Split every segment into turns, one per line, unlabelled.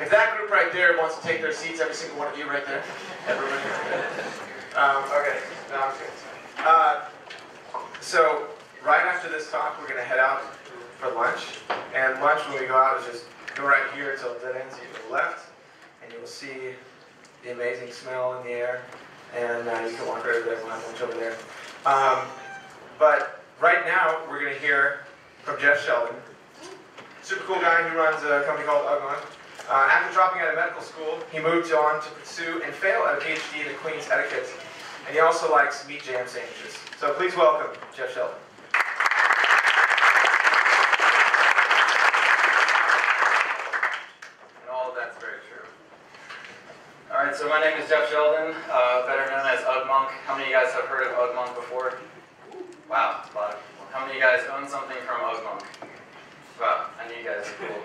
If that group right there wants to take their seats, every single one of you right there. Everyone. Okay, no, I'm kidding. So, right after this talk, we're going to head out for lunch. And lunch, when we go out, is just go right here until it dead ends. You go left, and you will see the amazing smell in the air. And you can walk right over there. We'll have lunch over there. But right now, we're going to hear from Sheldon. Super cool guy who runs a company called Ugmon. After dropping out of medical school, he moved on to pursue and fail at a PhD in Queen's etiquette. And he also likes meat jam sandwiches. So please welcome Sheldon.
And all of that's very true. All right, so my name is Sheldon, better known as Ugmonk. How many of you guys have heard of Ugmonk before? Wow, a lot of people. How many of you guys own something from Ugmonk? Wow, I knew you guys are cool.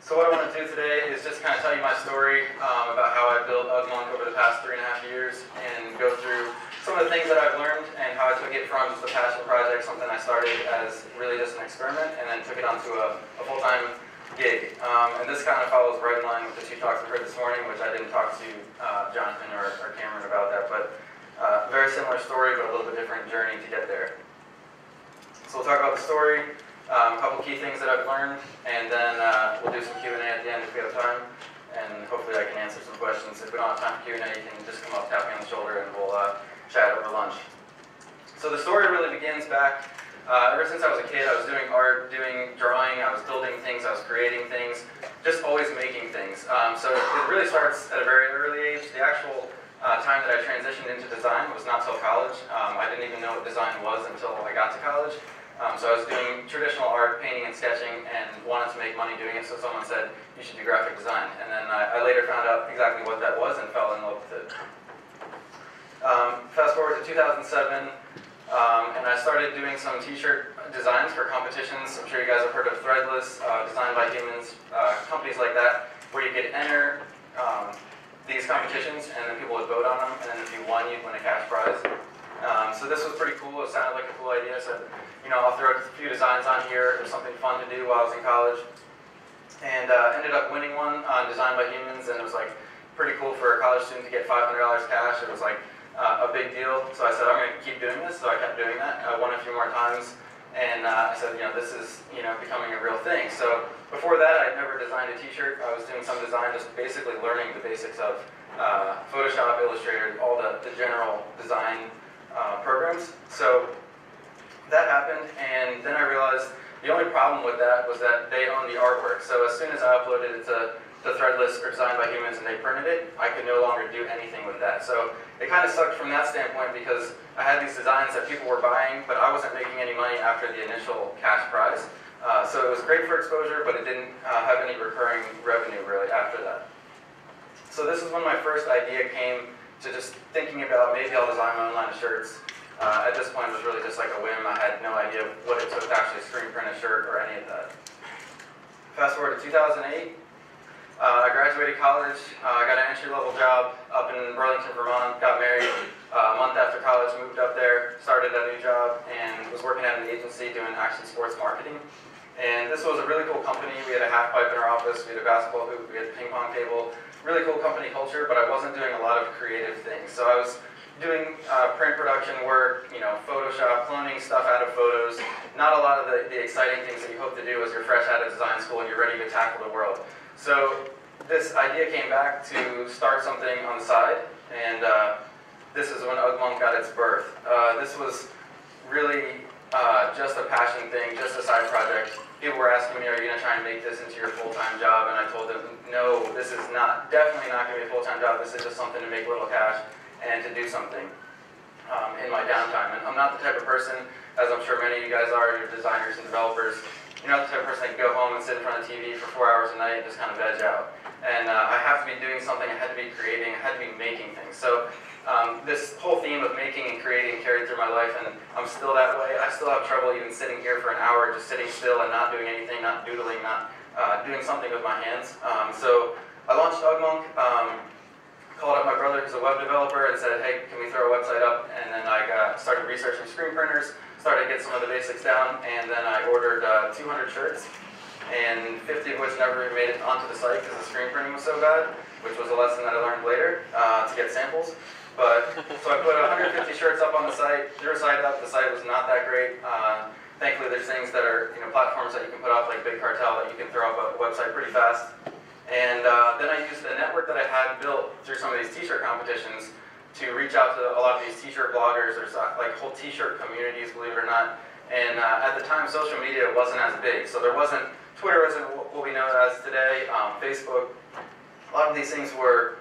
So what I want to do today is just kind of tell you my story about how I built Ugmonk over the past 3.5 years and go through some of the things that I've learned and how I took it from just a passion project, something I started as really just an experiment, and then took it onto a full-time gig. And this kind of follows right in line with the two talks we heard this morning, which I didn't talk to Jonathan or Cameron about that, but very similar story, but a little bit different journey to get there. So we'll talk about the story, a couple key things that I've learned, and then we'll do some Q&A at the end if we have time, and hopefully I can answer some questions. If we don't have time for Q&A, you can just come up, tap me on the shoulder, and we'll chat over lunch. So the story really begins back, ever since I was a kid, I was doing art, doing drawing, I was building things, I was creating things, just always making things. So it really starts at a very early age. The actual time that I transitioned into design was not till college. I didn't even know what design was until I got to college. So I was doing traditional art, painting and sketching, and wanted to make money doing it, so someone said, you should do graphic design. And then I later found out exactly what that was and fell in love with it. Fast forward to 2007, and I started doing some t-shirt designs for competitions. I'm sure you guys have heard of Threadless, Design by Humans, companies like that, where you could enter these competitions, and then people would vote on them, and then if you won, you'd win a cash prize. So this was pretty cool. It sounded like a cool idea. So, I'll throw a few designs on here. It was something fun to do while I was in college. And ended up winning one on Design by Humans, and it was like pretty cool for a college student to get $500 cash. It was like a big deal. So I said, I'm going to keep doing this. So I kept doing that. I won a few more times. And I said, this is, becoming a real thing. So before that, I'd never designed a t-shirt. I was doing some design, just basically learning the basics of Photoshop, Illustrator, all the general design programs. So that happened, and then I realized the only problem with that was that they own the artwork. So as soon as I uploaded it to Threadless or Designed by Humans and they printed it, I could no longer do anything with that. So it kind of sucked from that standpoint because I had these designs that people were buying, but I wasn't making any money after the initial cash prize. So it was great for exposure, but it didn't have any recurring revenue really after that. So this is when my first idea came to just thinking about maybe I'll design my own line of shirts. At this point, it was really just like a whim. I had no idea what it took to actually screen print a shirt or any of that. Fast forward to 2008. I graduated college. I got an entry-level job up in Burlington, Vermont. Got married a month after college, moved up there, started a new job, and was working at an agency doing action sports marketing. And this was a really cool company. We had a half pipe in our office. We had a basketball hoop. We had a ping pong table. Really cool company culture, but I wasn't doing a lot of creative things. So I was doing print production work, Photoshop, cloning stuff out of photos. Not a lot of the exciting things that you hope to do as you're fresh out of design school and you're ready to tackle the world. So this idea came back to start something on the side, and this is when Ugmonk got its birth. This was really just a passion thing, just a side project. People were asking me, are you going to try and make this into your full-time job? And I told them, no, this is definitely not going to be a full-time job. This is just something to make a little cash and to do something in my downtime. And I'm not the type of person, as I'm sure many of you guys are, you're designers and developers, you're not the type of person that can go home and sit in front of TV for 4 hours a night and just kind of veg out. And I have to be doing something, I had to be creating, I had to be making things. So this whole theme of making and creating carried through my life, and I'm still that way. I still have trouble even sitting here for an hour, just sitting still and not doing anything, not doodling, not doing something with my hands. So I launched Ugmonk. Called up my brother who's a web developer and said, hey, can we throw a website up? And then I started researching screen printers, started to get some of the basics down, and then I ordered 200 shirts. and 50 of which never even made it onto the site because the screen printing was so bad, which was a lesson that I learned later to get samples. But so I put 150 shirts up on the site, threw a site up. The site was not that great. Thankfully, there's things that are platforms that you can put up, like Big Cartel, that you can throw up a website pretty fast. And then I used the network that I had built through some of these t-shirt competitions to reach out to a lot of these t-shirt bloggers. There's like whole t-shirt communities, believe it or not. And at the time, social media wasn't as big, so there wasn't, Twitter wasn't what we know it as today, Facebook. A lot of these things were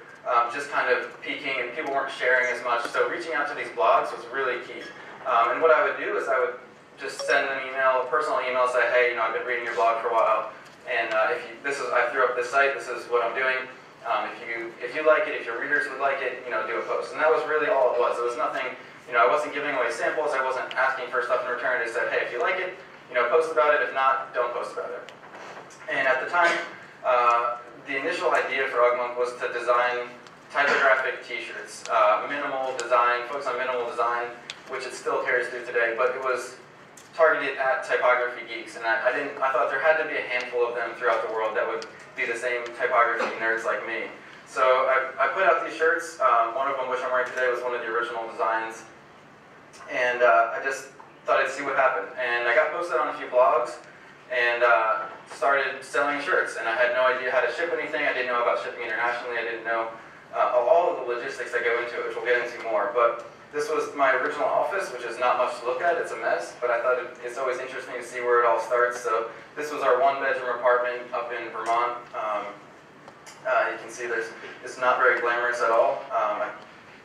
just kind of peaking and people weren't sharing as much, so reaching out to these blogs was really key. And what I would do is I would just send an email, a personal email, say, hey, I've been reading your blog for a while, and I threw up this site, this is what I'm doing. If you like it, if your readers would like it, do a post. And that was really all it was. It was nothing, I wasn't giving away samples, I wasn't asking for stuff in return. I said, hey, if you like it, post about it. If not, don't post about it. And at the time, the initial idea for Ugmonk was to design typographic t-shirts, minimal design, focus on minimal design, which it still carries through today, but it was targeted at typography geeks, and I thought there had to be a handful of them throughout the world that would be the same typography nerds like me. So I put out these shirts. One of them, which I'm wearing today, was one of the original designs, and I just thought I'd see what happened. And I got posted on a few blogs, and started selling shirts, and I had no idea how to ship anything. I didn't know about shipping internationally. I didn't know all of the logistics that go into it, which we'll get into more. But this was my original office, which is not much to look at. It's a mess, but I thought it's always interesting to see where it all starts. So this was our one-bedroom apartment up in Vermont. You can see it's not very glamorous at all. I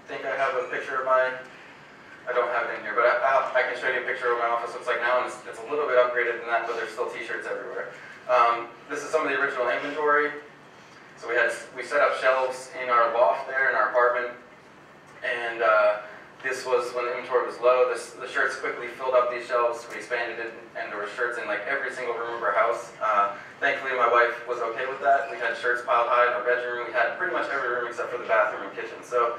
think I have a picture of I don't have it in here, but I can show you a picture of what my office looks like now, and it's a little bit upgraded than that, but there's still t-shirts everywhere. This is some of the original inventory. So we set up shelves in our loft there in our apartment, and this was when the inventory was low. The shirts quickly filled up these shelves. We expanded it, and there were shirts in like every single room of our house. Thankfully, my wife was okay with that. We had shirts piled high in our bedroom. We had pretty much every room except for the bathroom and kitchen. So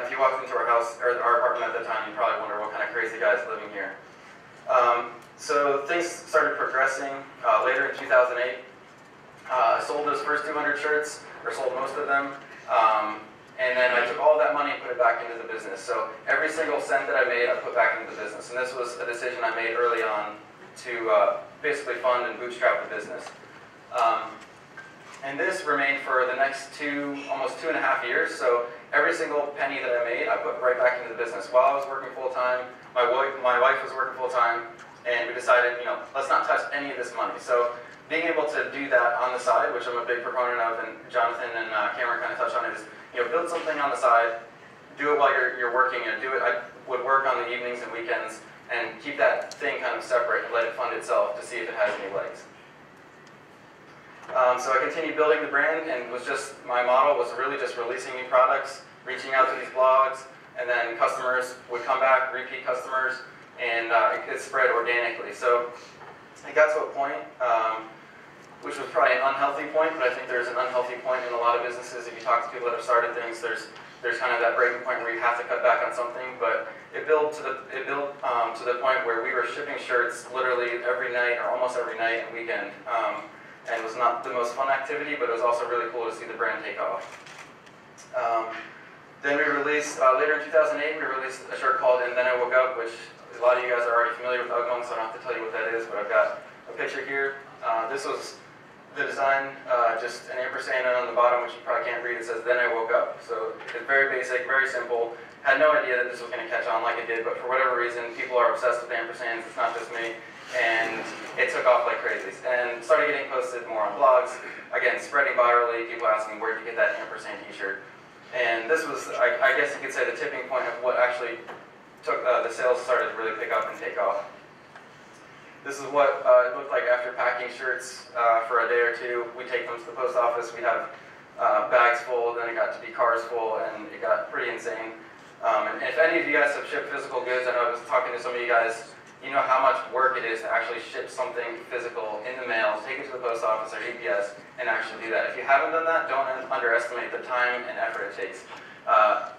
if you walked into our house, or our apartment at the time, you'd probably wonder what kind of crazy guy is living here. So things started progressing. Later in 2008, I sold those first 200 shirts, or sold most of them. And then I took all that money and put it back into the business. So every single cent that I made, I put back into the business. And this was a decision I made early on to basically fund and bootstrap the business. And this remained for the next almost 2.5 years. So every single penny that I made, I put right back into the business. While I was working full-time, my wife was working full-time, and we decided, let's not touch any of this money. So being able to do that on the side, which I'm a big proponent of, and Jonathan and Cameron kind of touched on it, is build something on the side, do it while you're working, and I would work on the evenings and weekends, and keep that thing kind of separate and let it fund itself to see if it has any legs. So I continued building the brand, and my model was really just releasing new products, reaching out to these blogs, and then customers would come back, repeat customers, and it spread organically. So it got to a point, which was probably an unhealthy point, but I think there's an unhealthy point in a lot of businesses. If you talk to people that have started things, there's kind of that breaking point where you have to cut back on something. But it built to the point where we were shipping shirts literally every night, or almost every night and weekend. And it was not the most fun activity, but it was also really cool to see the brand take off. Then we released, later in 2008, we released a shirt called And Then I Woke Up, which a lot of you guys are already familiar with Ugmonk, so I don't have to tell you what that is, but I've got a picture here. This was the design, just an ampersand on the bottom, which you probably can't read. It says, Then I Woke Up. So it's very basic, very simple. Had no idea that this was going to catch on like it did, but for whatever reason, people are obsessed with ampersands. It's not just me. And it took off like crazy. And started getting posted more on blogs. Again, spreading virally, people asking, where did you get that ampersand t-shirt? And this was, I guess you could say, the tipping point of what actually took, the sales started to really pick up and take off. This is what it looked like after packing shirts for a day or two. We take them to the post office. We have bags full, then it got to be cars full, and it got pretty insane. And if any of you guys have shipped physical goods, I know I was talking to some of you guys, you know how much work it is to actually ship something physical in the mail, take it to the post office or UPS, and actually do that. If you haven't done that, don't underestimate the time and effort it takes.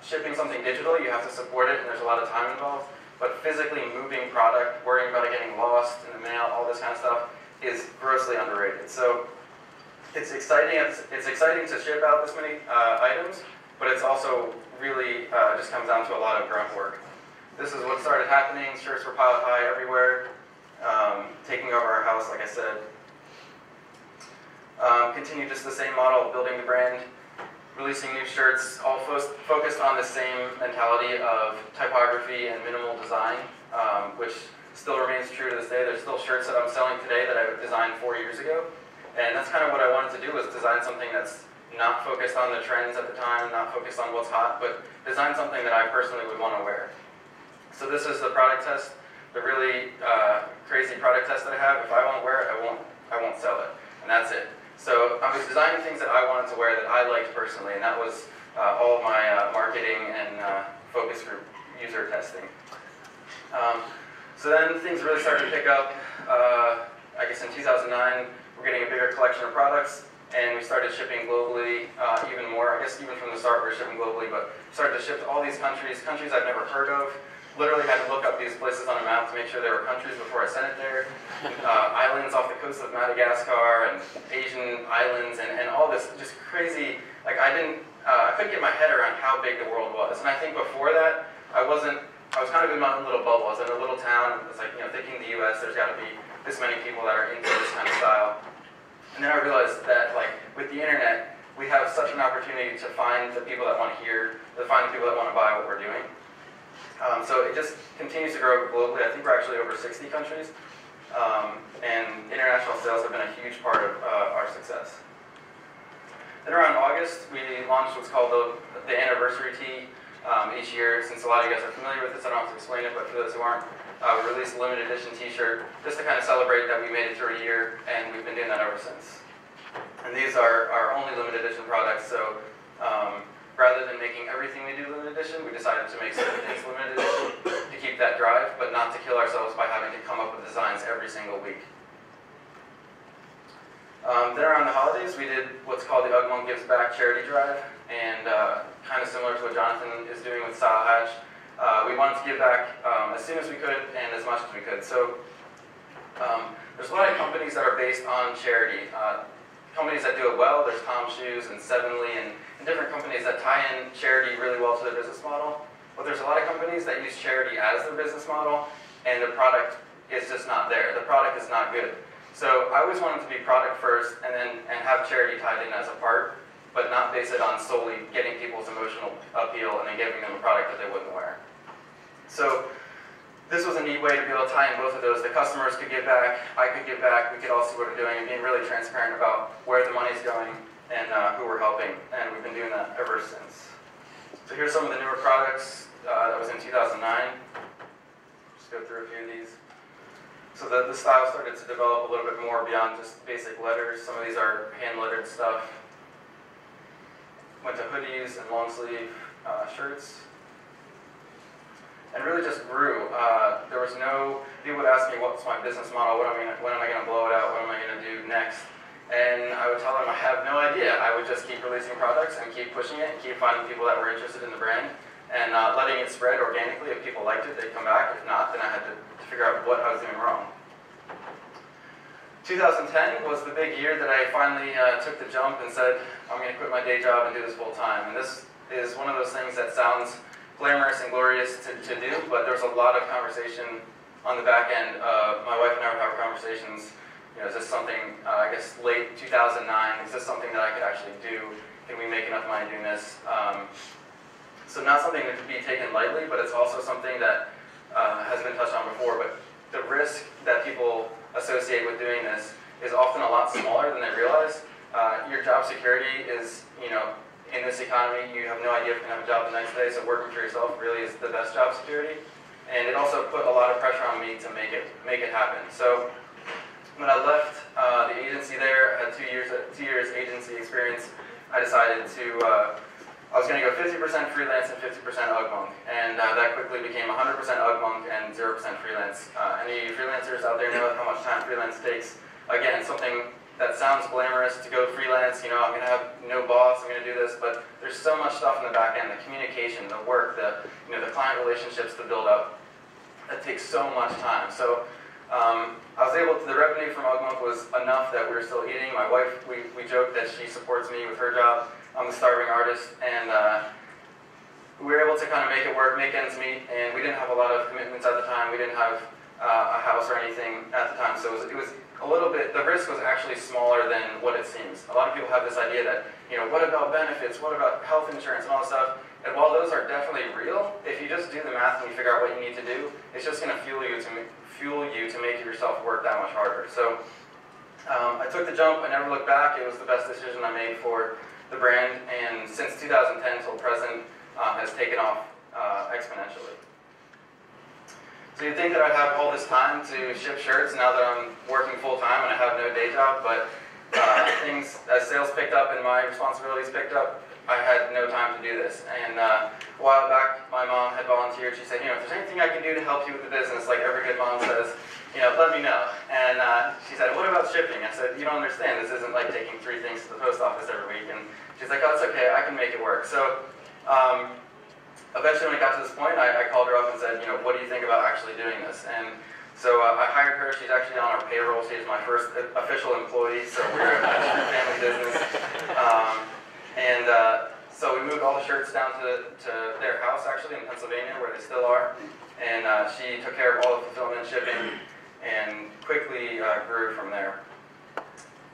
Shipping something digital, you have to support it, and there's a lot of time involved. But physically moving product, worrying about it getting lost in the mail, all this kind of stuff, is grossly underrated. So it's exciting. It's exciting to ship out this many items, but it's also really just comes down to a lot of grunt work. This is what started happening. Shirts were piled high everywhere, taking over our house, like I said. Continue just the same model of building the brand, releasing new shirts, all focused on the same mentality of typography and minimal design, which still remains true to this day. There's still shirts that I'm selling today that I designed 4 years ago. And that's kind of what I wanted to do, was design something that's not focused on the trends at the time, not focused on what's hot, but design something that I personally would want to wear. So this is the product test, the really crazy product test that I have. If I won't wear it, I won't sell it, and that's it. So I was designing things that I wanted to wear that I liked personally, and that was all of my marketing and focus group user testing. So then things really started to pick up. I guess in 2009, we're getting a bigger collection of products, and we started shipping globally even more. I guess even from the start we were shipping globally, but started to ship to all these countries I've never heard of. Literally had to look up these places on a map to make sure they were countries before I sent it there. Islands off the coast of Madagascar and Asian islands and all this just crazy. Like I couldn't get my head around how big the world was. And I think before that, I was kind of in my own little bubble. I was in a little town. It's like, thinking the U.S., there's got to be this many people that are into this kind of style. And then I realized that, like, with the internet, we have such an opportunity to find the people that want to hear, to find the people that want to buy what we're doing. So it just continues to grow globally. I think we're actually over 60 countries. And international sales have been a huge part of our success. Then around August, we launched what's called the anniversary tee. Each year, since a lot of you guys are familiar with this, I don't have to explain it, but for those who aren't, we released a limited edition t-shirt just to kind of celebrate that we made it through a year, and we've been doing that ever since. And these are our only limited edition products, so rather than making everything we do limited edition, we decided to make certain things limited edition to keep that drive, but not to kill ourselves by having to come up with designs every single week. Then around the holidays, we did what's called the Ugmonk Gives Back charity drive, and kind of similar to what Jonathan is doing with Style Hatch. We wanted to give back as soon as we could and as much as we could. So there's a lot of companies that are based on charity. Companies that do it well, there's Tom Shoes and Sevenly and different companies that tie in charity really well to their business model. But there's a lot of companies that use charity as their business model, and the product is just not there. The product is not good. So I always wanted to be product first and have charity tied in as a part, but not base it on solely getting people's emotional appeal and then giving them a product that they wouldn't wear. So this was a neat way to be able to tie in both of those. The customers could give back, I could give back, we could all see what we're doing, and being really transparent about where the money's going and who we're helping, and we've been doing that ever since. So here's some of the newer products. That was in 2009. Just go through a few of these. So the style started to develop a little bit more beyond just basic letters. Some of these are hand-lettered stuff. Went to hoodies and long-sleeve shirts. And really just grew. There was no, people would ask me, what's my business model? When am I going to blow it out? What am I going to do next? And I would tell them I have no idea. I would just keep releasing products and keep pushing it and keep finding people that were interested in the brand and letting it spread organically. If people liked it, they'd come back. If not, then I had to figure out what I was doing wrong. 2010 was the big year that I finally took the jump and said, I'm going to quit my day job and do this full time. And this is one of those things that sounds glamorous and glorious to do, but there's a lot of conversation on the back end. My wife and I would have conversations, is this something, I guess late 2009, is this something that I could actually do? Can we make enough money doing this? So not something that could be taken lightly, but it's also something that has been touched on before, but the risk that people associate with doing this is often a lot smaller than they realize. Your job security is, in this economy, you have no idea if you're going to have a job the next day, so working for yourself really is the best job security. And it also put a lot of pressure on me to make it happen. So when I left the agency there, I had 2 years agency experience, I decided I was going to go 50% freelance and 50% Ugmonk. And that quickly became 100% Ugmonk and 0% freelance. Any freelancers out there know how much time freelance takes. Again, something that sounds glamorous to go freelance, I'm going to have no boss, I'm going to do this, but there's so much stuff in the back end, the communication, the work, the client relationships to build up, that takes so much time. So I was able to, the revenue from Ugmonk was enough that we were still eating. My wife, we joked that she supports me with her job. I'm the starving artist, and we were able to kind of make it work, make ends meet, and we didn't have a lot of commitments at the time. We didn't have a house or anything at the time, so it was a little bit, the risk was actually smaller than what it seems. A lot of people have this idea that, what about benefits, what about health insurance and all that stuff, and while those are definitely real, if you just do the math and you figure out what you need to do, it's just going to fuel you to make yourself work that much harder. So I took the jump, I never looked back. It was the best decision I made for the brand, and since 2010 till present, has taken off exponentially. So you'd think that I'd have all this time to ship shirts now that I'm working full-time and I have no day job, but things, as sales picked up and my responsibilities picked up, I had no time to do this. And a while back, my mom had volunteered. She said, if there's anything I can do to help you with the business, like every good mom says, let me know. And she said, what about shipping? I said, you don't understand. This isn't like taking 3 things to the post office every week. And she's like, oh, it's okay. I can make it work. So eventually when it got to this point, I called her up and said, what do you think about actually doing this? And so I hired her. She's actually on our payroll. She's my first official employee, so we're a family business. So we moved all the shirts down to their house, actually, in Pennsylvania, where they still are. And she took care of all the fulfillment, shipping, and quickly grew from there.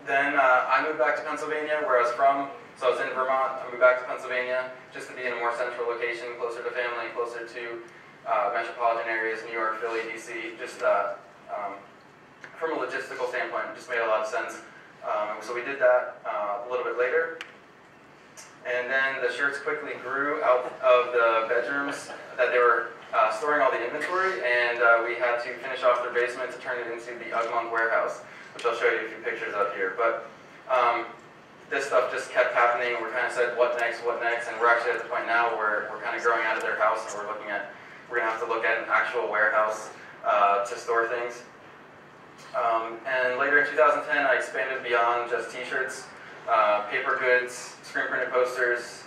Then I moved back to Pennsylvania, where I was from. So I was in Vermont. I moved back to Pennsylvania just to be in a more central location, closer to family, closer to metropolitan areas, New York, Philly, DC. Just from a logistical standpoint, it just made a lot of sense. So we did that a little bit later. And then the shirts quickly grew out of the bedrooms that they were storing all the inventory, and we had to finish off their basement to turn it into the Ugmonk warehouse, which I'll show you a few pictures of here. But this stuff just kept happening, and we kind of said, what next, and we're actually at the point now where we're kind of growing out of their house, and we're going to have to look at an actual warehouse to store things. And later in 2010, I expanded beyond just t-shirts, paper goods, screen printed posters,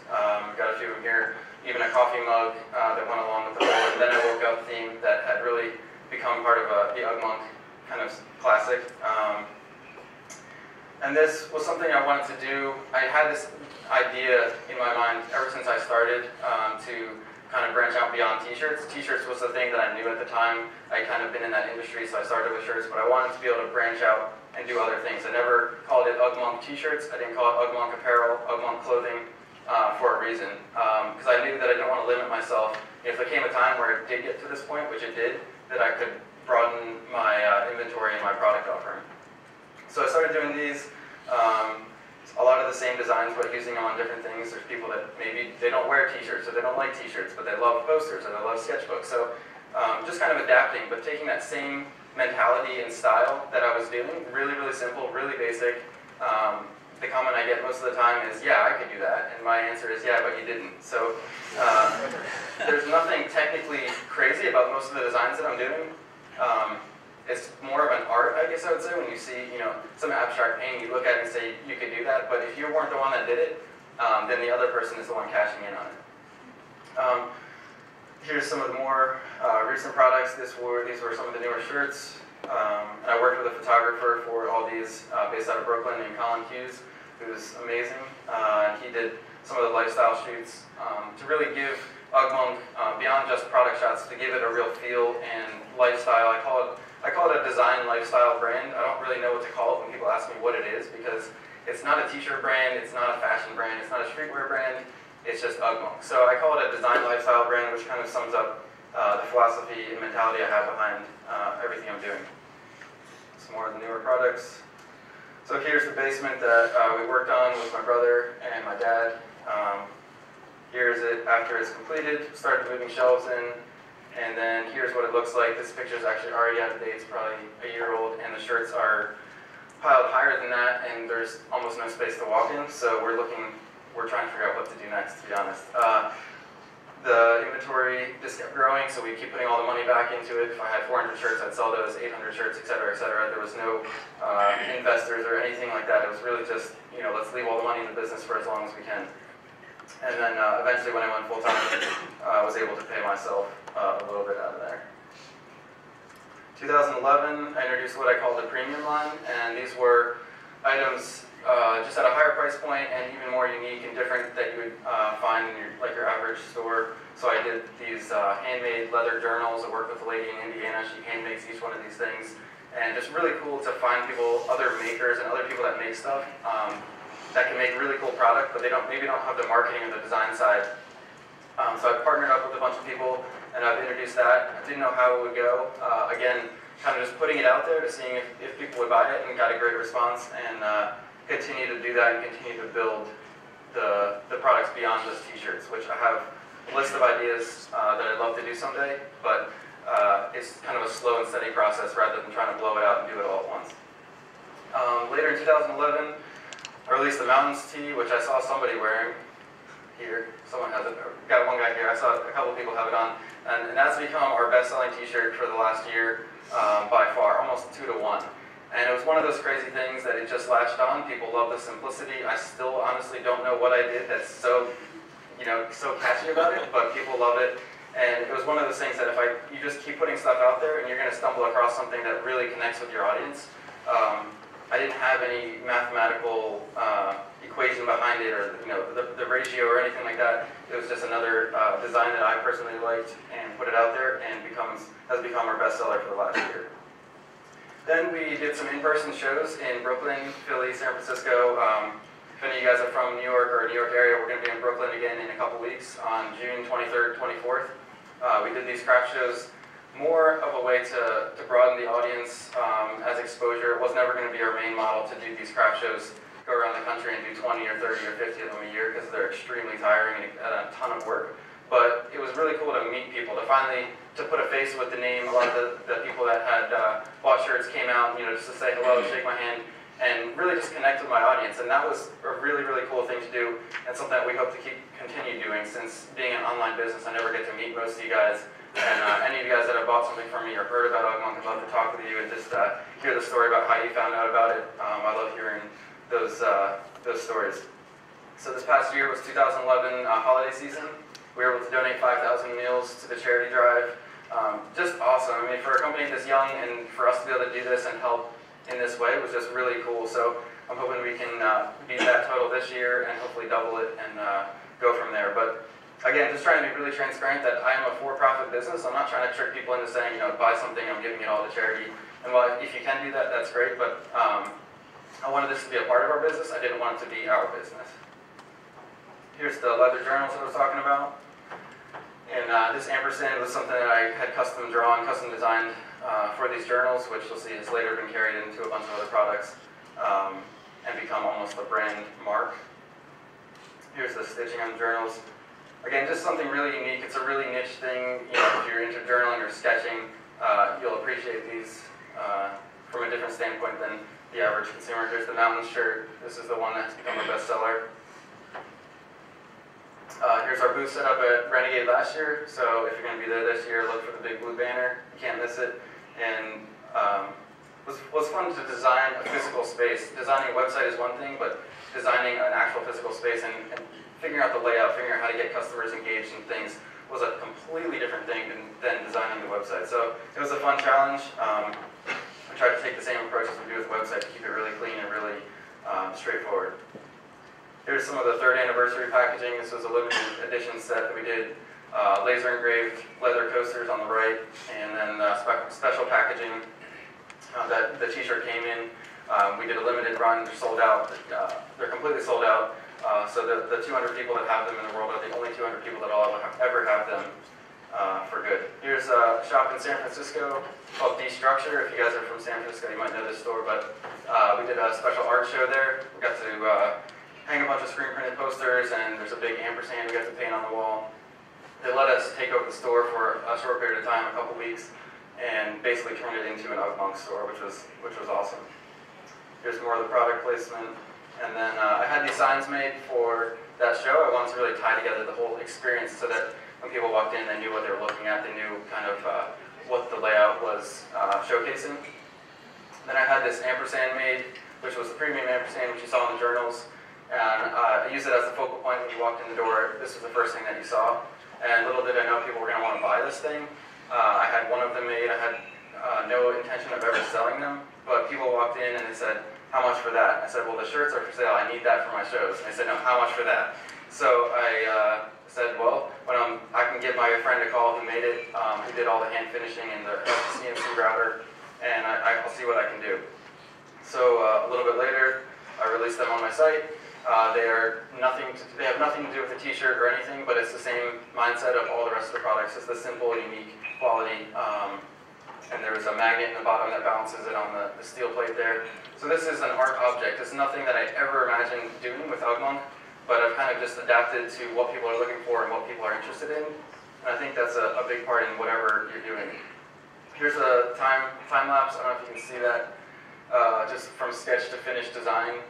got a few of them here, even a coffee mug that went along with the whole. And then I woke up theme that had really become part of the Ugmonk kind of classic. And this was something I wanted to do. I had this idea in my mind ever since I started to kind of branch out beyond t-shirts. T-shirts was the thing that I knew at the time. I'd kind of been in that industry, so I started with shirts, but I wanted to be able to branch out and do other things. I never called it Ugmonk t-shirts. I didn't call it Ugmonk apparel, Ugmonk clothing for a reason. Because I knew that I didn't want to limit myself. If there came a time where it did get to this point, which it did, that I could broaden my inventory and my product offering. So I started doing these. A lot of the same designs, but using them on different things. There's people that maybe they don't wear t-shirts or they don't like t-shirts, but they love posters or they love sketchbooks. So just kind of adapting, but taking that same mentality and style that I was doing, really, really simple, really basic. The comment I get most of the time is, yeah, I could do that. And my answer is, yeah, but you didn't. So there's nothing technically crazy about most of the designs that I'm doing. It's more of an art, I guess I would say, when you see, some abstract painting, you look at it and say, you could do that, but if you weren't the one that did it, then the other person is the one cashing in on it. Here's some of the more recent products. These were some of the newer shirts. And I worked with a photographer for all these, based out of Brooklyn, named Colin Hughes, who's amazing. And he did some of the lifestyle shoots to really give Ugmonk, beyond just product shots, to give it a real feel and lifestyle. I call it a design lifestyle brand. I don't really know what to call it when people ask me what it is, because it's not a t-shirt brand, it's not a fashion brand, it's not a streetwear brand, it's just Ugmonk. So I call it a design lifestyle brand, which kind of sums up the philosophy and mentality I have behind everything I'm doing. Some more of the newer products. So here's the basement that we worked on with my brother and my dad. Here's it after it's completed, started moving shelves in. And then here's what it looks like. This picture is actually already out of date. It's probably a year old, and the shirts are piled higher than that, and there's almost no space to walk in. So we're trying to figure out what to do next, to be honest. The inventory just kept growing, so we keep putting all the money back into it. If I had 400 shirts, I'd sell those, 800 shirts, et cetera, et cetera. There was no investors or anything like that. It was really just, let's leave all the money in the business for as long as we can. And then eventually when I went full-time, I was able to pay myself a little bit out of there. 2011, I introduced what I call the premium line, and these were items just at a higher price point and even more unique and different that you would find in your average store. So I did these handmade leather journals. I worked with a lady in Indiana. She hand makes each one of these things, and just really cool to find people, other makers and other people that make stuff that can make really cool product, but they maybe don't have the marketing or the design side. So I partnered up with a bunch of people, and I've introduced that. I didn't know how it would go. Again, kind of just putting it out there to seeing if people would buy it, and got a great response, and continue to do that and continue to build the products beyond just t-shirts, which I have a list of ideas that I'd love to do someday, but it's kind of a slow and steady process rather than trying to blow it out and do it all at once. Later in 2011, I released the Mountains tee, which I saw somebody wearing here. Someone has it. Got one guy here. I saw a couple people have it on, and that's become our best-selling t-shirt for the last year by far, almost 2 to 1. And it was one of those crazy things that it just latched on. People love the simplicity. I still honestly don't know what I did that's so catchy about it, but people love it. And it was one of those things that if you just keep putting stuff out there and you're going to stumble across something that really connects with your audience. I didn't have any mathematical equation behind it, or the ratio or anything like that. It was just another design that I personally liked and put it out there, and has become our bestseller for the last year. Then we did some in-person shows in Brooklyn, Philly, San Francisco. If any of you guys are from New York or New York area, we're going to be in Brooklyn again in a couple weeks on June 23rd, 24th. We did these craft shows more of a way to broaden the audience as exposure. It was never going to be our main model to do these craft shows, go around the country and do 20 or 30 or 50 of them a year, because they're extremely tiring and a ton of work. But it was really cool to meet people, to put a face with the name. A lot of the people that had bought shirts came out, just to say hello, shake my hand, and really just connect with my audience. And that was a really, really cool thing to do, and something that we hope to continue doing, since being an online business, I never get to meet most of you guys. And any of you guys that have bought something from me or heard about Ugmonk, I'd love to talk with you and just hear the story about how you found out about it. I love hearing those stories. So this past year was 2011 holiday season. We were able to donate 5,000 meals to the charity drive. Just awesome. I mean, for a company this young and for us to be able to do this and help in this way was just really cool. So I'm hoping we can beat that total this year and hopefully double it and go from there. But again, just trying to be really transparent that I am a for-profit business. I'm not trying to trick people into saying, buy something, I'm giving it all to charity. And while if you can do that, that's great. But I wanted this to be a part of our business. I didn't want it to be our business. Here's the leather journals that I was talking about. And this ampersand was something that I had custom designed for these journals, which you'll see has later been carried into a bunch of other products and become almost a brand mark. Here's the stitching on the journals. Again, just something really unique. It's a really niche thing. If you're into journaling or sketching, you'll appreciate these from a different standpoint than the average consumer. Here's the mountain shirt. This is the one that's become a bestseller. Here's our booth set up at Renegade last year, so if you're going to be there this year, look for the big blue banner. You can't miss it. And it was fun to design a physical space. Designing a website is one thing, but designing an actual physical space and figuring out the layout, figuring out how to get customers engaged in things was a completely different thing than designing the website. So it was a fun challenge. I tried to take the same approach as we do with the website to keep it really clean and really straightforward. Here's some of the 3rd anniversary packaging. This was a limited edition set that we did. Laser engraved leather coasters on the right, and then special packaging that the t-shirt came in. We did a limited run. They're sold out. They're completely sold out. So the 200 people that have them in the world are the only 200 people that will ever have them for good. Here's a shop in San Francisco called Destructure. If you guys are from San Francisco, you might know this store, but we did a special art show there. We got to hang a bunch of screen printed posters, and there's a big ampersand we got to paint on the wall. They let us take over the store for a short period of time, a couple weeks, and basically turned it into an Ugmonk store, which was awesome. Here's more of the product placement. And then I had these signs made for that show. I wanted to really tie together the whole experience so that when people walked in, they knew what they were looking at. They knew kind of what the layout was showcasing. Then I had this ampersand made, which was the premium ampersand, which you saw in the journals. And I used it as the focal point when you walked in the door. This was the first thing that you saw. And little did I know people were going to want to buy this thing. I had one of them made. I had no intention of ever selling them, but people walked in and they said, how much for that? I said, well, the shirts are for sale. I need that for my shows. And they said, no, how much for that? So I said, well, I can give my friend a call who made it, who did all the hand finishing and the CNC router, and I'll see what I can do. So a little bit later, I released them on my site. They have nothing to do with the t-shirt or anything, but it's the same mindset of all the rest of the products. It's the simple, unique quality. And there was a magnet in the bottom that balances it on the steel plate there. So this is an art object. It's nothing that I ever imagined doing with Ugmonk, but I've kind of just adapted to what people are looking for and what people are interested in. And I think that's a big part in whatever you're doing. Here's a time lapse. I don't know if you can see that. Just from sketch to finished design.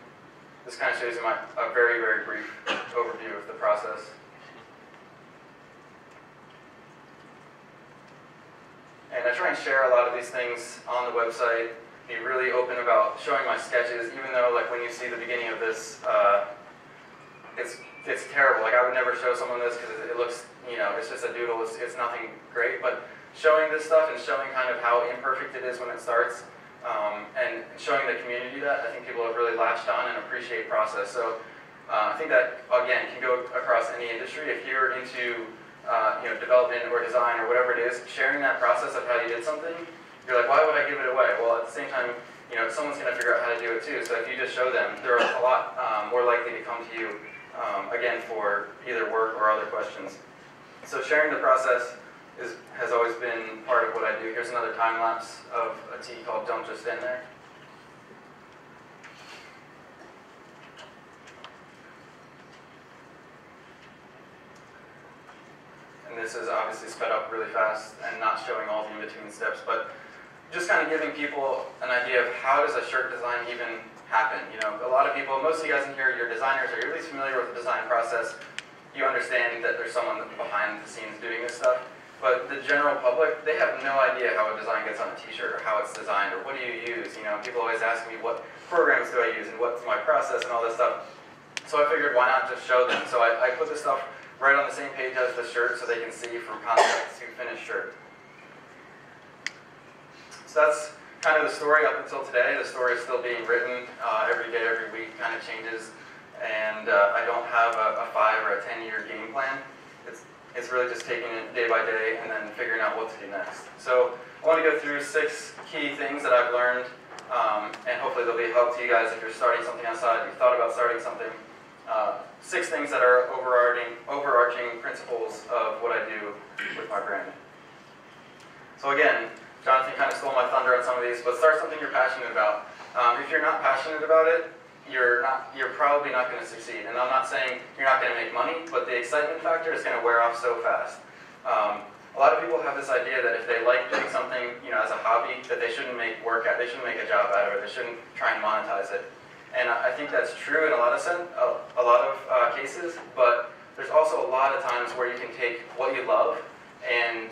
This kind of shows you a very, very brief overview of the process. And I try and share a lot of these things on the website, be really open about showing my sketches, even though like when you see the beginning of this, it's terrible. Like I would never show someone this because it looks, it's just a doodle, it's nothing great, but showing this stuff and showing kind of how imperfect it is when it starts, and showing the community that, I think people have really latched on and appreciate process. So I think that, again, can go across any industry. If you're into development or design or whatever it is, sharing that process of how you did something, you're like, why would I give it away? Well, at the same time, someone's going to figure out how to do it too. So if you just show them, they're a lot more likely to come to you, again, for either work or other questions. So sharing the process has always been part of what I do. Here's another time lapse of a tee called Don't Just Stand There. And this is obviously sped up really fast and not showing all the in-between steps, but just kind of giving people an idea of how does a shirt design even happen. A lot of people, most of you guys in here, you're designers, or you're at least familiar with the design process. You understand that there's someone behind the scenes doing this stuff. But the general public, they have no idea how a design gets on a t-shirt or how it's designed or what do you use. People always ask me what programs do I use and what's my process and all this stuff. So I figured why not just show them. So I put this stuff right on the same page as the shirt so they can see from concept to finished shirt. So that's kind of the story up until today. The story is still being written every day, every week, kind of changes. And I don't have a 5 or a 10-year game plan. It's really just taking it day by day and then figuring out what to do next. So I want to go through 6 key things that I've learned, and hopefully they'll be a help to you guys if you're starting something outside, if you've thought about starting something. 6 things that are overarching principles of what I do with my brand. So again, Jonathan kind of stole my thunder on some of these, but start something you're passionate about. If you're not passionate about it, you're probably not going to succeed. And I'm not saying you're not going to make money, but the excitement factor is going to wear off so fast. A lot of people have this idea that if they like doing something, as a hobby, that they shouldn't make they shouldn't make a job out of it. They shouldn't try and monetize it. And I think that's true in a lot of cases. But there's also a lot of times where you can take what you love and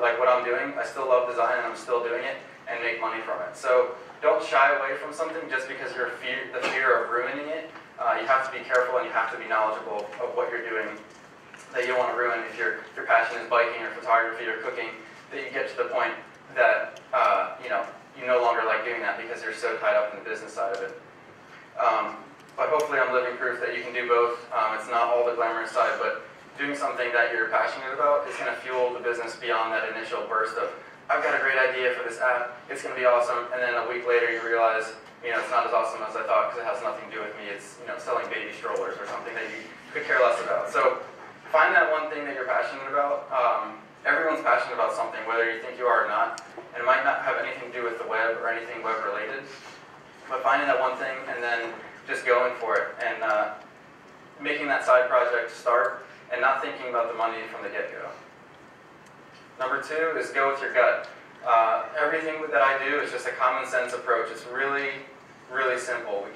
like what I'm doing. I still love design and I'm still doing it and make money from it. So don't shy away from something just because you're the fear of ruining it. You have to be careful and you have to be knowledgeable of what you're doing that you don't want to ruin. If your passion is biking or photography or cooking, that you get to the point that you no longer like doing that because you're so tied up in the business side of it. But hopefully I'm living proof that you can do both. It's not all the glamorous side, but doing something that you're passionate about is going to fuel the business beyond that initial burst of, I've got a great idea for this app, it's going to be awesome, and then a week later you realize, it's not as awesome as I thought because it has nothing to do with me. It's, selling baby strollers or something that you could care less about. So find that one thing that you're passionate about. Everyone's passionate about something, whether you think you are or not, and it might not have anything to do with the web or anything web related, but finding that one thing and then just going for it and making that side project start and not thinking about the money from the get-go. Number 2 is go with your gut. Everything that I do is just a common sense approach. It's really, really simple.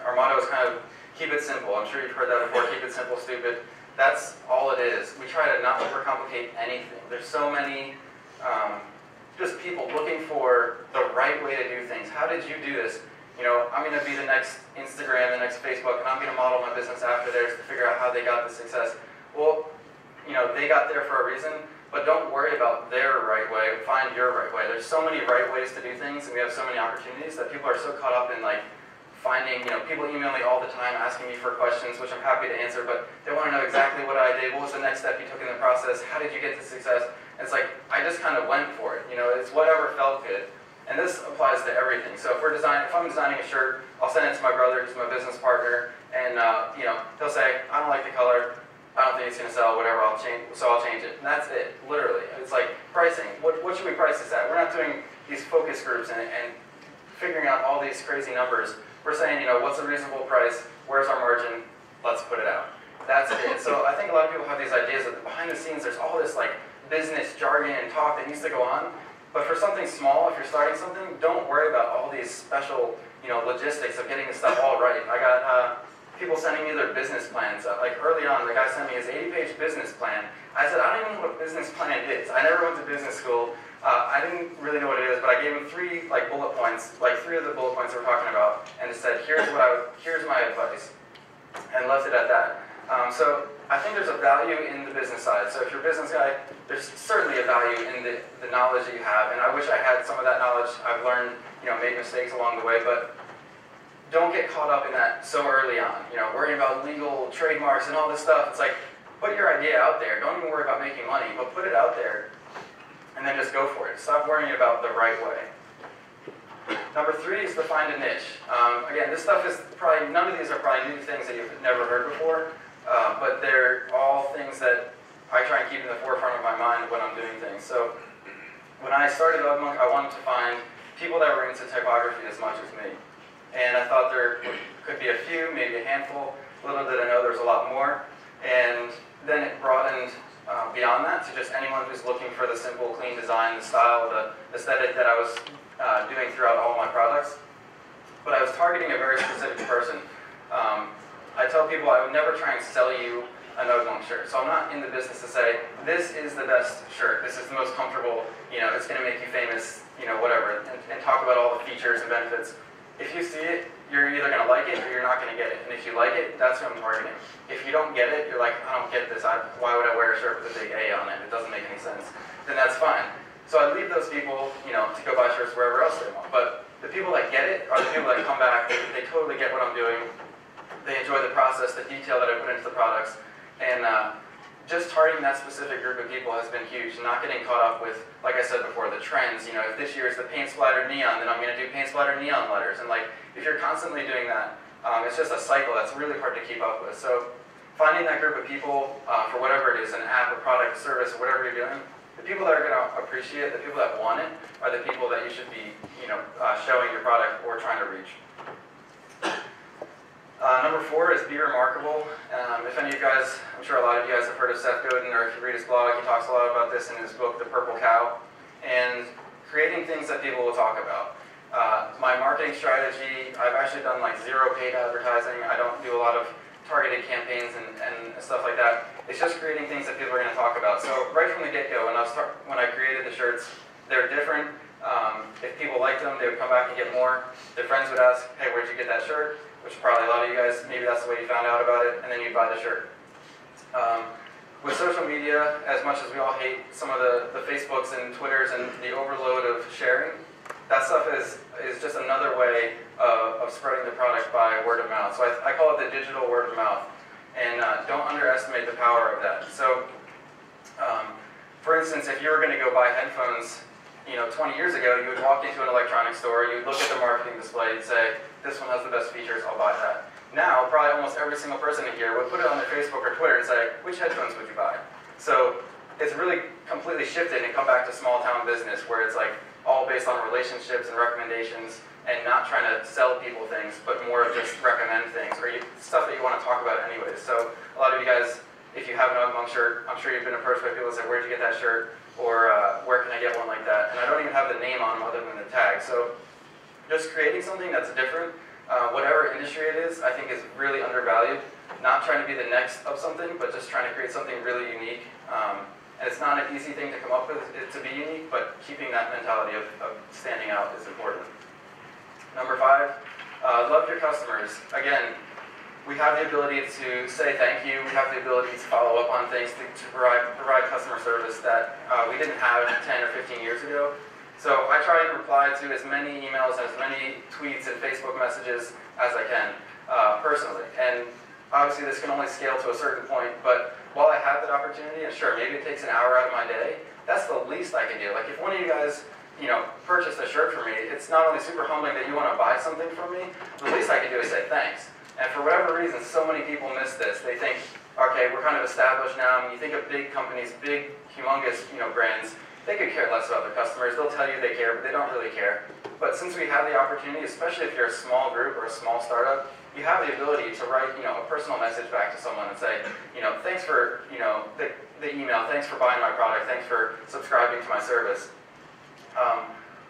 Our motto is kind of keep it simple. I'm sure you've heard that before, keep it simple, stupid. That's all it is. We try to not overcomplicate anything. There's so many just people looking for the right way to do things. How did you do this? I'm going to be the next Instagram, the next Facebook, and I'm going to model my business after theirs to figure out how they got the success. Well, they got there for a reason. but don't worry about their right way, find your right way. There's so many right ways to do things, and we have so many opportunities that people are so caught up in like finding, people email me all the time asking me for questions, which I'm happy to answer, but they want to know exactly what I did, what was the next step you took in the process, how did you get to success? And it's like, I just kind of went for it, it's whatever felt good. And this applies to everything. So if I'm designing a shirt, I'll send it to my brother, who's my business partner, and he'll say, I don't like the color, I don't think it's going to sell, whatever, I'll change it. And that's it, literally. It's like pricing. What should we price this at? We're not doing these focus groups and figuring out all these crazy numbers. We're saying, what's a reasonable price? Where's our margin? Let's put it out. That's it. So I think a lot of people have these ideas that behind the scenes there's all this like business jargon and talk that needs to go on. But for something small, if you're starting something, don't worry about all these special, logistics of getting the stuff all right. I got people sending me their business plans. Like early on, the guy sent me his 80-page business plan. I said, I don't even know what a business plan is. I never went to business school. I didn't really know what it is, but I gave him three bullet points, three of the bullet points we're talking about, and just said, here's my advice, and left it at that. So I think there's a value in the business side. So if you're a business guy, there's certainly a value in the knowledge that you have, and I wish I had some of that knowledge. I've learned, made mistakes along the way, but don't get caught up in that so early on. Worrying about legal trademarks and all this stuff. It's like, put your idea out there. Don't even worry about making money, but put it out there, and then just go for it. Stop worrying about the right way. Number 3 is to find a niche. Again, this stuff is probably, none of these are probably new things that you've never heard before, but they're all things that I try and keep in the forefront of my mind when I'm doing things. So when I started UgMonk, I wanted to find people that were into typography as much as me. And I thought there could be a few, maybe a handful. Little did I know there's a lot more. And then it broadened beyond that to just anyone who's looking for the simple, clean design, the style, the aesthetic that I was doing throughout all my products. But I was targeting a very specific person. I tell people I would never try and sell you an UgMonk shirt. So I'm not in the business to say, this is the best shirt, this is the most comfortable, it's going to make you famous, whatever, and talk about all the features and benefits. If you see it, you're either going to like it or you're not going to get it. And if you like it, that's who I'm targeting. If you don't get it, you're like, I don't get this. Why would I wear a shirt with a big A on it? It doesn't make any sense. Then that's fine. So I leave those people, to go buy shirts wherever else they want. But the people that get it are the people that come back. They totally get what I'm doing. They enjoy the process, the detail that I put into the products. And just targeting that specific group of people has been huge. Not getting caught up with, like I said before, the trends. If this year is the paint splatter neon, then I'm going to do paint splatter neon letters. And if you're constantly doing that, it's just a cycle that's really hard to keep up with. So finding that group of people for whatever it is, an app, a product, a service, whatever you're doing, the people that are going to appreciate it, the people that want it, are the people that you should be, showing your product or trying to reach. Number 4 is be remarkable. If any of you guys, I'm sure a lot of you guys have heard of Seth Godin, or if you read his blog, he talks a lot about this in his book, The Purple Cow, and creating things that people will talk about. My marketing strategy, I've actually done 0 paid advertising. I don't do a lot of targeted campaigns and stuff like that. It's just creating things that people are going to talk about. So right from the get-go, when I created the shirts, they're different. If people liked them, they would come back and get more. Their friends would ask, hey, where'd you get that shirt? Which probably a lot of you guys, maybe that's the way you found out about it, and then you'd buy the shirt. With social media, as much as we all hate some of the Facebooks and Twitters and the overload of sharing, that stuff is just another way of spreading the product by word of mouth. So I call it the digital word of mouth. And don't underestimate the power of that. So, for instance, if you were going to go buy headphones, 20 years ago, you would walk into an electronics store, you would look at the marketing display and say, this one has the best features, I'll buy that. Now, probably almost every single person in here would put it on their Facebook or Twitter and say, which headphones would you buy? So it's really completely shifted and come back to small town business where it's all based on relationships and recommendations and not trying to sell people things, but more of just recommend things or stuff that you want to talk about anyways. So a lot of you guys, if you have an UgMonk shirt, I'm sure you've been approached by people that say, where'd you get that shirt? Or where can I get one like that? And I don't even have the name on them other than the tag. So just creating something that's different, whatever industry it is, I think is really undervalued. Not trying to be the next of something, but just trying to create something really unique. And it's not an easy thing to come up with to be unique, but keeping that mentality of standing out is important. Number 5, love your customers. Again, we have the ability to say thank you. We have the ability to follow up on things, to provide customer service that we didn't have 10 or 15 years ago. So I try and reply to as many emails, as many tweets and Facebook messages as I can personally. And obviously this can only scale to a certain point, but while I have that opportunity, and sure, maybe it takes an hour out of my day, that's the least I can do. Like if one of you guys, purchased a shirt for me, it's not only super humbling that you want to buy something from me, the least I can do is say thanks. And for whatever reason, so many people miss this. They think, okay, we're kind of established now. I mean, you think of big companies, big, humongous, brands, they could care less about their customers. They'll tell you they care, but they don't really care. But since we have the opportunity, especially if you're a small group or a small startup, you have the ability to write, a personal message back to someone and say, thanks for, the email, thanks for buying my product, thanks for subscribing to my service.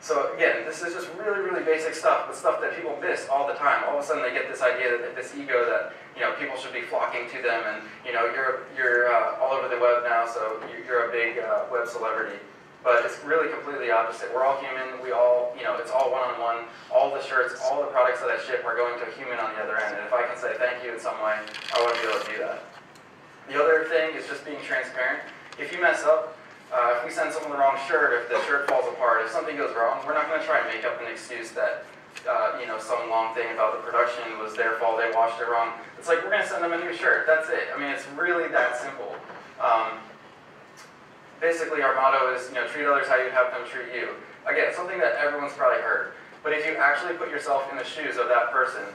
So again, this is just really, really basic stuff, but stuff that people miss all the time. All of a sudden they get this idea, that this ego that, people should be flocking to them, and, you're all over the web now, so you're a big web celebrity. But it's really completely opposite. We're all human. We all, it's all one-on-one. All the shirts, all the products that I ship are going to a human on the other end. And if I can say thank you in some way, I want to be able to do that. The other thing is just being transparent. If you mess up, if we send someone the wrong shirt, if the shirt falls apart, if something goes wrong, we're not going to try and make up an excuse that, some long thing about the production was their fault, they washed it wrong. It's like, we're going to send them a new shirt. That's it. I mean, it's really that simple. Basically, our motto is, treat others how you'd have them treat you. Again, it's something that everyone's probably heard. But if you actually put yourself in the shoes of that person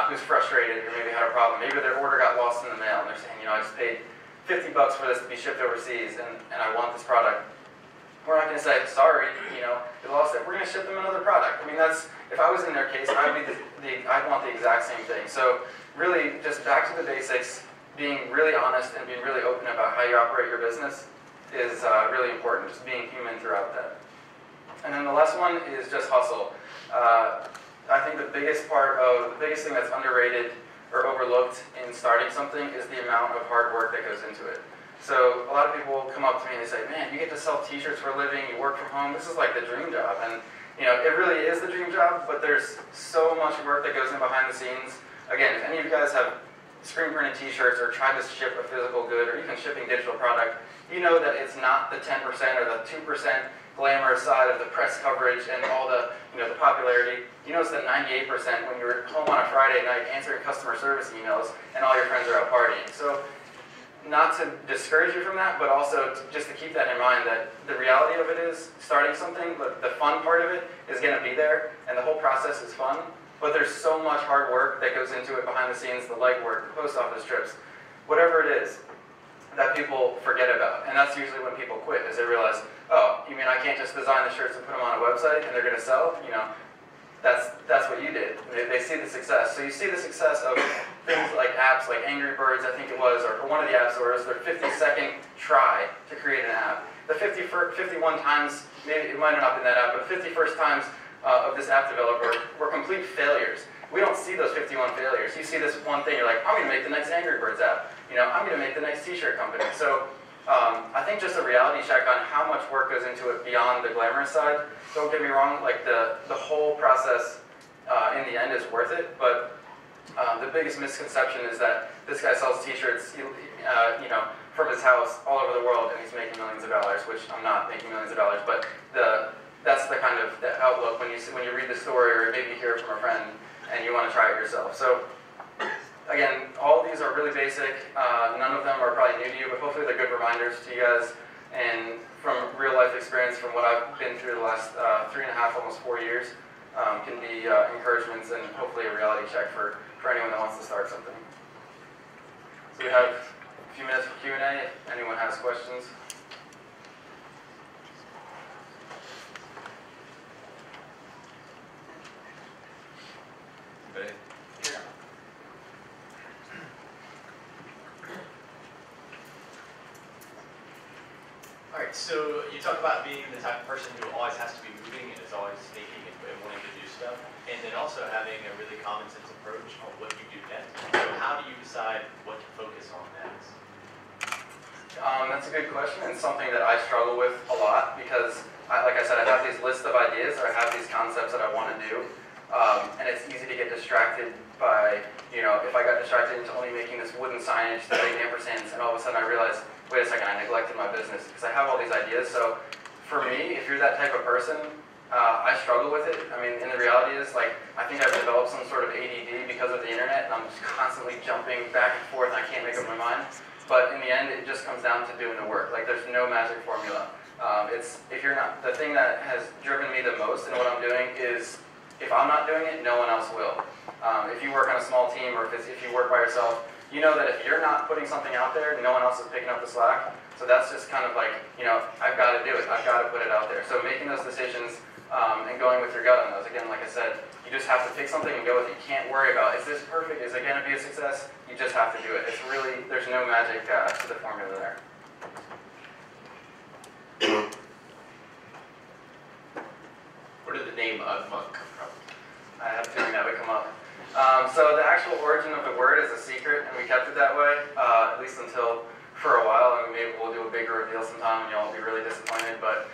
who's frustrated or maybe had a problem, maybe their order got lost in the mail and they're saying, I just paid $50 for this to be shipped overseas and I want this product. We're not going to say, sorry, you lost it. We're going to ship them another product. I mean, if I was in their case, I'd want the exact same thing. So really, just back to the basics, being really honest and being really open about how you operate your business is really important, just being human throughout that. And then the last one is just hustle. I think the biggest thing that's underrated or overlooked in starting something is the amount of hard work that goes into it. So a lot of people come up to me and they say, man, you get to sell t-shirts for a living, you work from home, this is like the dream job. And it really is the dream job, but there's so much work that goes in behind the scenes. Again, if any of you guys have screen printed t-shirts or tried to ship a physical good or even shipping digital product, you know that it's not the 10% or the 2% glamorous side of the press coverage and all the, the popularity. You know it's the 98% when you're home on a Friday night answering customer service emails and all your friends are out partying. So not to discourage you from that, but also just to keep that in mind that the reality of it is starting something, but the fun part of it is going to be there and the whole process is fun. But there's so much hard work that goes into it behind the scenes, the legwork, the post office trips, whatever it is that people forget about. And that's usually when people quit, is they realize, oh, you mean I can't just design the shirts and put them on a website and they're going to sell? That's what you did. They see the success. So you see the success of things like apps like Angry Birds, I think it was, or one of the apps where it was their 50-second try to create an app. The 51 times, maybe it might have not been that app, but 51st times of this app developer were complete failures. We don't see those 51 failures. You see this one thing, you're like, I'm going to make the next Angry Birds app. I'm going to make the next t-shirt company. So I think just a reality check on how much work goes into it beyond the glamorous side. Don't get me wrong, like the whole process in the end is worth it, but the biggest misconception is that this guy sells t-shirts from his house all over the world and he's making millions of dollars, which I'm not making millions of dollars, but that's the kind of the outlook when you read the story or maybe you hear it from a friend and you want to try it yourself. So again, all of these are really basic. None of them are probably new to you, but hopefully they're good reminders to you guys. And from real life experience, from what I've been through the last 3.5, almost 4 years, can be encouragements and hopefully a reality check for anyone that wants to start something. So we have a few minutes for Q&A if anyone has questions.
Anybody? Yeah.
Alright, so you talk about being the type of person who always has to be moving and is always thinking and wanting to do stuff, and then also having a really common sense approach on what you do next. So how do you decide what to focus on next?
That's a good question and something that I struggle with a lot because, like I said, I have these lists of ideas or I have these concepts that I want to do. and it's easy to get distracted by, if I got distracted into only making this wooden signage that made ampersands, and all of a sudden I realized, wait a second, I neglected my business, because I have all these ideas. So for me, if you're that type of person, I struggle with it. I mean, and the reality is, like, I think I've developed some sort of ADD because of the internet, and I'm just constantly jumping back and forth, and I can't make up my mind. But in the end, it just comes down to doing the work. Like, there's no magic formula. The thing that has driven me the most in what I'm doing is, if I'm not doing it, no one else will. If you work on a small team, or if you work by yourself, you know that if you're not putting something out there, no one else is picking up the slack. So that's just kind of like, I've got to do it. I've got to put it out there. So making those decisions and going with your gut on those. Again, like I said, you just have to pick something and go with it. You can't worry about, is this perfect? Is it going to be a success? You just have to do it. It's really, there's no magic to the formula there.
Where did the name Ugmonk come from?
I have a feeling that would come up. So the actual origin of the word is a secret, and we kept it that way, at least until for a while, and maybe we'll do a bigger reveal sometime, and y'all will be really disappointed. But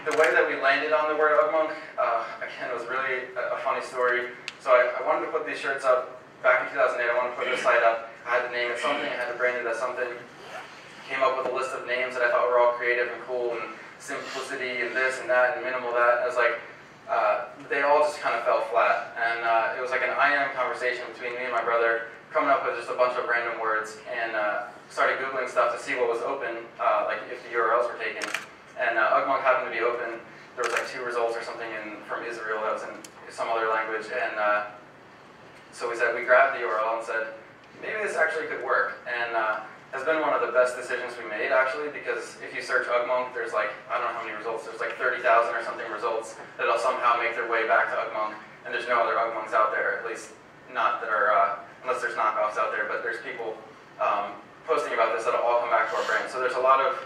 the way that we landed on the word Ugmonk, again, was really a funny story. So I wanted to put these shirts up back in 2008. I wanted to put this site up. I had to name it something. I had to brand it as something. Came up with a list of names that I thought were all creative and cool, and simplicity, and this and that, and minimal that. And I was like, they all just kind of fell flat. And it was like an IM conversation between me and my brother, coming up with just a bunch of random words, and started Googling stuff to see what was open, like if the URLs were taken. And Ugmonk happened to be open. There was like 2 results or something from Israel that was in some other language. And so we grabbed the URL and said, maybe this actually could work. And has been one of the best decisions we made, actually, because if you search Ugmonk, there's like, I don't know how many results, there's like 30,000 or something results that'll somehow make their way back to Ugmonk, and there's no other Ugmonks out there, at least not that are, unless there's knockoffs out there, but there's people posting about this that'll all come back to our brand. So there's a lot of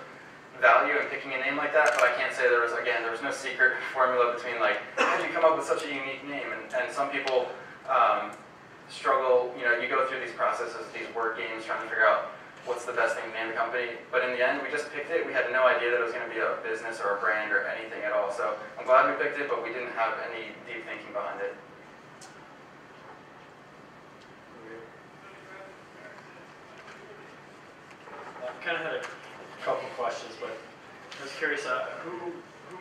value in picking a name like that, but I can't say there was no secret formula between like, how did you come up with such a unique name? And some people struggle, you go through these processes, these word games, trying to figure out what's the best thing to name the company. But in the end, we just picked it. We had no idea that it was going to be a business or a brand or anything at all. So I'm glad we picked it, but we didn't have any deep thinking behind it.
I kind of had a couple questions, but I was curious, who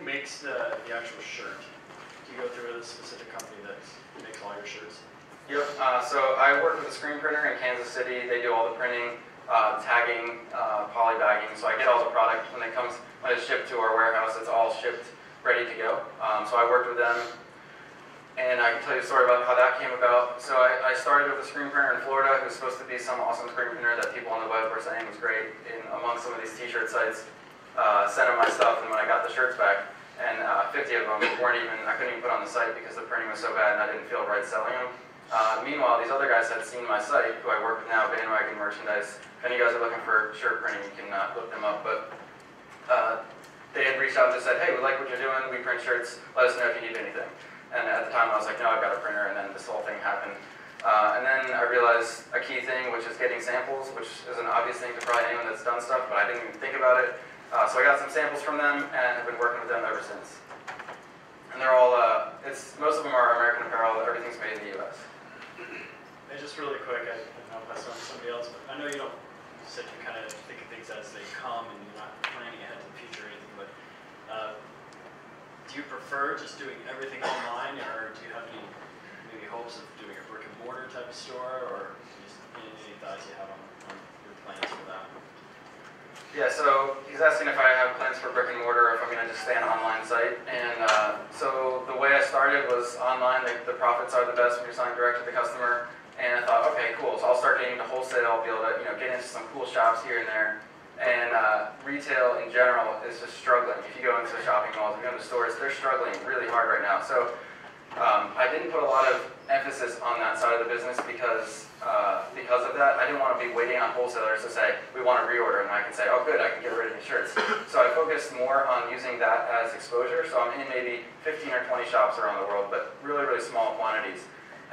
makes the actual shirt? Do you go through a specific company that makes all your shirts?
Yep, so I work with a screen printer in Kansas City. They do all the printing, tagging, polybagging. So I get all the product when it's shipped to our warehouse. It's all shipped, ready to go. So I worked with them, and I can tell you a story about how that came about. So I started with a screen printer in Florida. It was supposed to be some awesome screen printer that people on the web were saying was great. Among some of these t-shirt sites, sent them my stuff, and when I got the shirts back, and 50 of them I couldn't even put on the site because the printing was so bad and I didn't feel right selling them. Meanwhile, these other guys had seen my site, who I work with now, Bandwagon Merchandise. If any of you guys are looking for shirt printing, you can look them up. But they had reached out and just said, hey, we like what you're doing, we print shirts, let us know if you need anything. And at the time I was like, no, I've got a printer, and then this whole thing happened. And then I realized a key thing, which is getting samples, which is an obvious thing to probably anyone that's done stuff, but I didn't even think about it. So I got some samples from them, and have been working with them ever since. And they're all, most of them are American Apparel, everything's made in the US.
And just really quick, I don't know if I saw somebody else, but I know you said you kind of think of things as they come and you're not planning ahead to the future or anything, but do you prefer just doing everything online, or do you have any maybe hopes of doing a brick and mortar type of store, or just any thoughts you have on your plans for that?
Yeah, so he's asking if I have plans for brick and mortar, or if I'm going to just stay an online site. And so the way I started was online. The profits are the best when you're selling direct to the customer. And I thought, okay, cool. So I'll start getting into wholesale. I'll be able to, get into some cool shops here and there. And retail in general is just struggling. If you go into shopping malls, if you go into stores, they're struggling really hard right now. So I didn't put a lot of emphasis on that side of the business because of that. I didn't want to be waiting on wholesalers to say, we want to reorder, and I can say, oh good, I can get rid of these shirts. So I focused more on using that as exposure. So I'm in maybe 15 or 20 shops around the world, but really, really small quantities.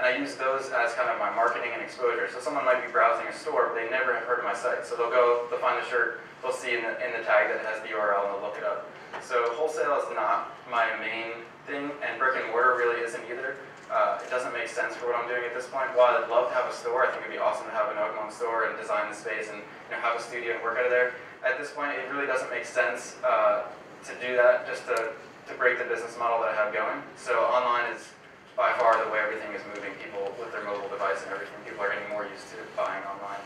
And I use those as kind of my marketing and exposure. So someone might be browsing a store, but they never have heard of my site. So they'll find the shirt, they'll see in the tag that it has the URL, and they'll look it up. So wholesale is not my main thing, and brick and mortar really isn't either. It doesn't make sense for what I'm doing at this point. While I'd love to have a store, I think it'd be awesome to have an Oakmont store and design the space and have a studio and work out of there. At this point, it really doesn't make sense to do that, just to break the business model that I have going. So online is by far the way everything is moving. People with their mobile device and everything, people are getting more used to buying online.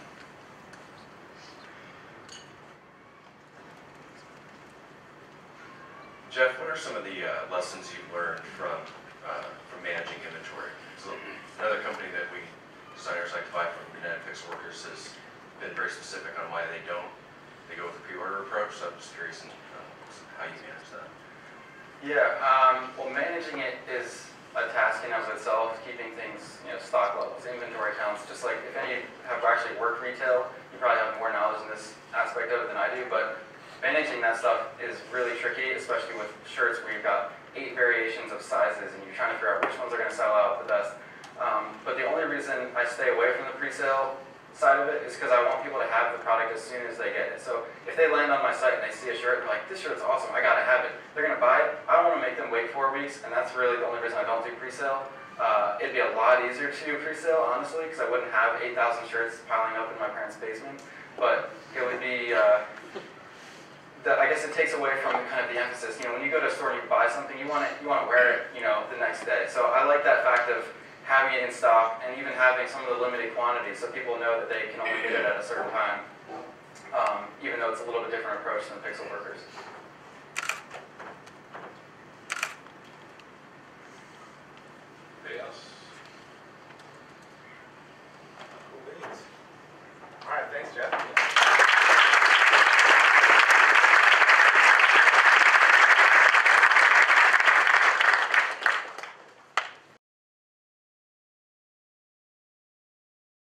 Jeff, what are some of the lessons you've learned from managing inventory? So another company that we designers like to buy from, Renegade Pixel Workers, has been very specific on why they don't. They go with the pre-order approach, so I'm just curious how you manage that.
Yeah, well, managing it is a task in and of itself, keeping things, stock levels, inventory counts. Just like if any of you have actually worked retail, you probably have more knowledge in this aspect of it than I do, but managing that stuff is really tricky, especially with shirts where you've got 8 variations of sizes and you're trying to figure out which ones are going to sell out the best. But the only reason I stay away from the pre-sale side of it is because I want people to have the product as soon as they get it. So if they land on my site and they see a shirt and they're like, this shirt's awesome, I gotta have it, they're going to buy it. I don't want to make them wait 4 weeks, and that's really the only reason I don't do pre-sale. It'd be a lot easier to do pre-sale, honestly, because I wouldn't have 8,000 shirts piling up in my parents' basement. But it would be... I guess it takes away from kind of the emphasis. When you go to a store and you buy something, you want to wear it, the next day. So I like that fact of having it in stock and even having some of the limited quantities, so people know that they can only get it at a certain time, even though it's a little bit different approach than Pixel Workers.